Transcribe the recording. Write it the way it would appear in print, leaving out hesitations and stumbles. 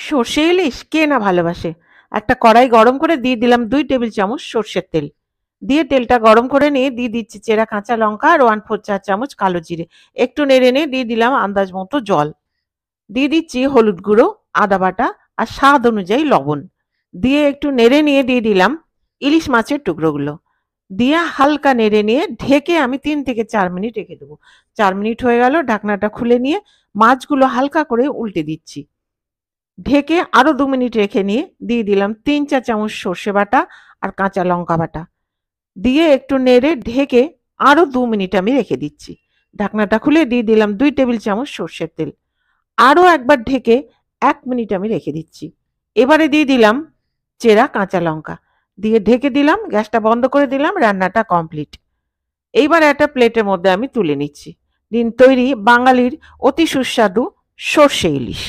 সর্ষে ইলিশ কে না ভালোবাসে। একটা কড়াই গরম করে দিয়ে দিলাম ২ টেবিল চামচ সর্ষের তেল। দিয়ে তেলটা গরম করে নিয়ে দিয়ে দিচ্ছি চেরা কাঁচা লঙ্কা আর 1/4 চা চামচ কালো জিরে। একটু নেড়ে নিয়ে দিয়ে দিলাম আন্দাজ মতো জল। দিয়ে দিচ্ছি হলুদ গুঁড়ো, আদা বাটা আর স্বাদ অনুযায়ী লবণ। দিয়ে একটু নেড়ে নিয়ে দিয়ে দিলাম ইলিশ মাছের টুকরোগুলো। দিয়ে হালকা নেড়ে নিয়ে ঢেকে আমি ৩ থেকে ৪ মিনিট রেখে দেবো। ৪ মিনিট হয়ে গেল, ঢাকনাটা খুলে নিয়ে মাছগুলো হালকা করে উল্টে দিচ্ছি। ঢেকে আরো ২ মিনিট রেখে নিয়ে দিয়ে দিলাম ৩ চা চামচ সর্ষে বাটা আর কাঁচা লঙ্কা বাটা। দিয়ে একটু নেড়ে ঢেকে আরো ২ মিনিট আমি রেখে দিচ্ছি। ঢাকনাটা খুলে দিয়ে দিলাম ২ টেবিল চামচ সর্ষের তেল। আরো একবার ঢেকে ১ মিনিট আমি রেখে দিচ্ছি। এবারে দিয়ে দিলাম চেরা কাঁচা লঙ্কা। দিয়ে ঢেকে দিলাম, গ্যাসটা বন্ধ করে দিলাম, রান্নাটা কমপ্লিট। এইবার একটা প্লেটের মধ্যে আমি তুলে নিচ্ছি। দিন তৈরি বাঙালির অতি সুস্বাদু সর্ষে ইলিশ।